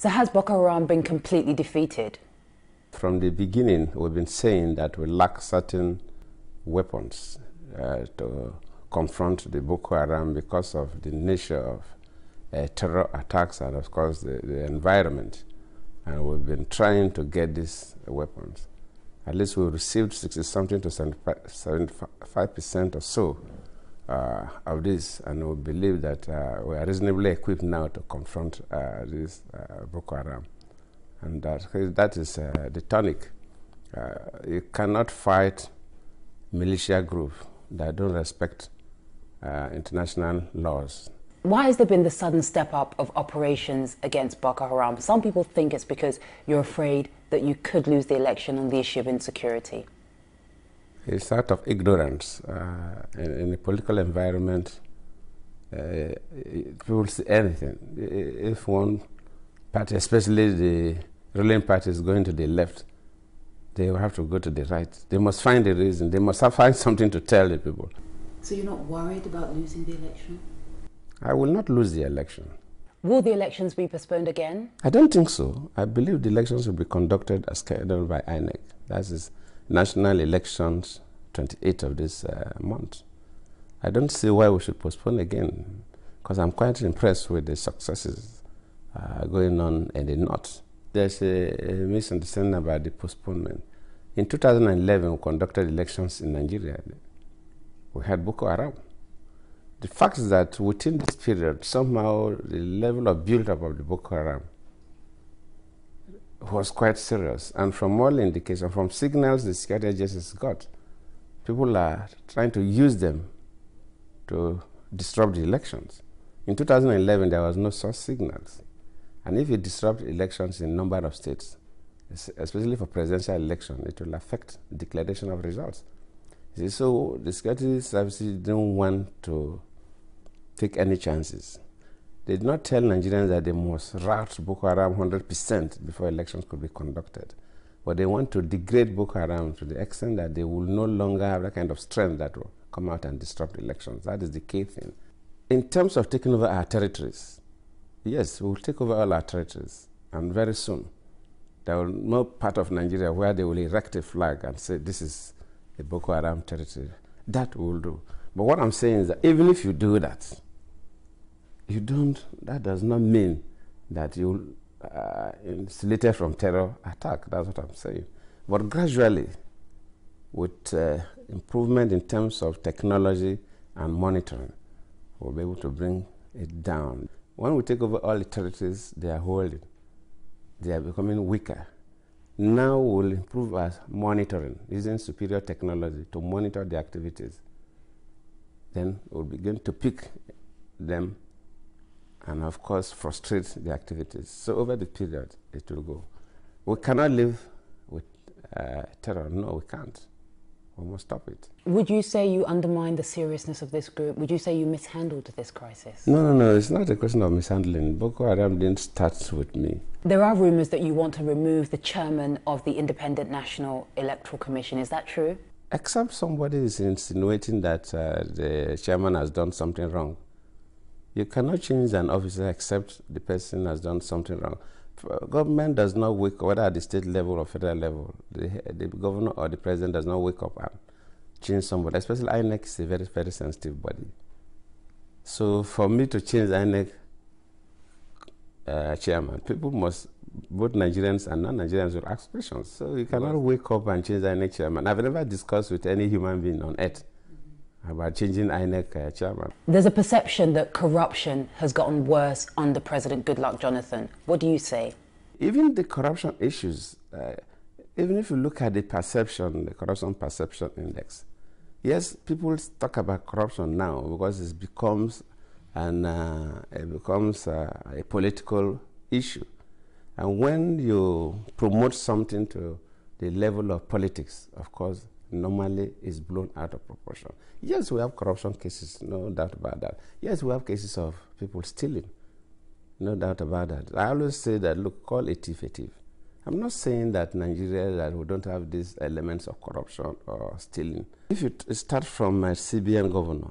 So has Boko Haram been completely defeated? From the beginning, we've been saying that we lack certain weapons to confront the Boko Haram because of the nature of terror attacks and, of course, the environment. And we've been trying to get these weapons. At least we received 60-something to 75% or so of this, and we believe that we are reasonably equipped now to confront this Boko Haram. And that is the tonic. You cannot fight militia groups that don't respect international laws. Why has there been the sudden step up of operations against Boko Haram? Some people think it's because you're afraid that you could lose the election on the issue of insecurity. It's out of ignorance. In a political environment, people see anything. If one party, especially the ruling party, is going to the left, they will have to go to the right. They must find a reason. They must find something to tell the people. So you're not worried about losing the election? I will not lose the election. Will the elections be postponed again? I don't think so. I believe the elections will be conducted as scheduled by INEC. That is national elections, 28th of this month. I don't see why we should postpone again, because I'm quite impressed with the successes going on in the north. There's a misunderstanding about the postponement. In 2011, we conducted elections in Nigeria. We had Boko Haram. The fact is that within this period, somehow the level of build-up of the Boko Haram was quite serious. And from all indications, from signals the security agencies got, people are trying to use them to disrupt the elections. In 2011, there was no such signals. And if you disrupt elections in a number of states, especially for presidential election, it will affect the declaration of results. See, so the security services don't want to take any chances. They did not tell Nigerians that they must rout Boko Haram 100% before elections could be conducted. But they want to degrade Boko Haram to the extent that they will no longer have that kind of strength that will come out and disrupt elections. That is the key thing. In terms of taking over our territories, yes, we will take over all our territories, and very soon there will be no part of Nigeria where they will erect a flag and say this is a Boko Haram territory. That we will do. But what I'm saying is that even if you do that, that does not mean that you'll insulated from terror attack. That's what I'm saying. But gradually, with improvement in terms of technology and monitoring, we'll be able to bring it down. When we take over all the territories they are holding, they are becoming weaker. Now we'll improve our monitoring using superior technology to monitor the activities. Then we'll begin to pick them and, of course, frustrate the activities. So over the period, it will go. We cannot live with terror. No, we can't. We must stop it. Would you say you undermine the seriousness of this group? Would you say you mishandled this crisis? No. It's not a question of mishandling. Boko Haram didn't start with me. There are rumors that you want to remove the chairman of the Independent National Electoral Commission. Is that true? Except somebody is insinuating that the chairman has done something wrong. You cannot change an officer except the person has done something wrong. Government does not wake up, whether at the state level or federal level, the governor or the president does not wake up and change somebody. Especially INEC is a very, very sensitive body. So for me to change INEC chairman, people must, both Nigerians and non-Nigerians, will ask questions. So you cannot wake up and change INEC chairman. I've never discussed with any human being on earth about changing INEC chairman. There's a perception that corruption has gotten worse under President Goodluck Jonathan. What do you say? Even the corruption issues, even if you look at the perception, the corruption perception index, yes, people talk about corruption now because it becomes a political issue. And when you promote something to the level of politics, of course, normally is blown out of proportion. Yes, we have corruption cases, no doubt about that. Yes, we have cases of people stealing, no doubt about that. I always say that, look, call a thief a thief. I'm not saying that Nigeria, that we don't have these elements of corruption or stealing. If you start from a CBN governor,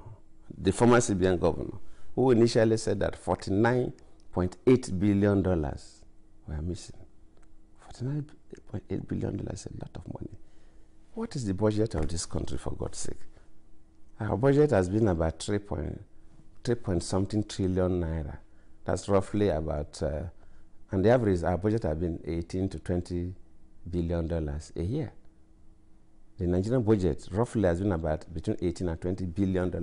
the former CBN governor, who initially said that $49.8 billion we are missing. $49.8 billion is a lot of money. What is the budget of this country, for God's sake? Our budget has been about 3 point something trillion naira. That's roughly about, and the average, our budget has been $18 to $20 billion a year. The Nigerian budget roughly has been about between 18 and $20 billion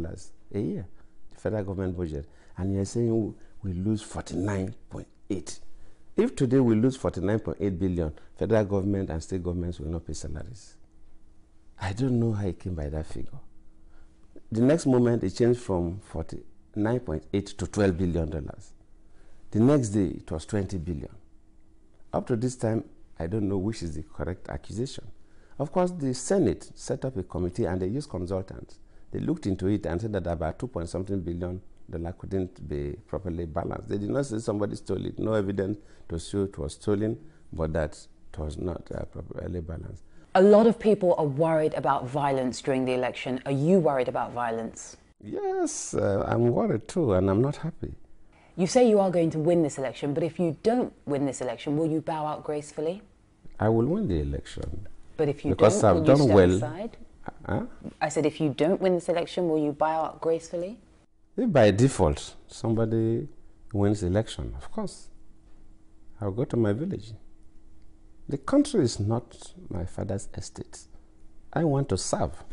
a year, the federal government budget. And you're saying we lose 49.8. If today we lose 49.8 billion, federal government and state governments will not pay salaries. I don't know how it came by that figure. The next moment, it changed from 49.8 to $12 billion. The next day, it was 20 billion. Up to this time, I don't know which is the correct accusation. Of course, the Senate set up a committee and they used consultants. They looked into it and said that about 2 point something billion couldn't be properly balanced. They did not say somebody stole it. No evidence to show it was stolen, but that it was not properly balanced. A lot of people are worried about violence during the election. Are you worried about violence? Yes, I'm worried too, and I'm not happy. You say you are going to win this election, but if you don't win this election, will you bow out gracefully? I will win the election. But if you because don't, I've will done you stand well. aside? Huh? I said, if you don't win this election, will you bow out gracefully? If by default somebody wins the election, of course, I'll go to my village. The country is not my father's estate. I want to serve.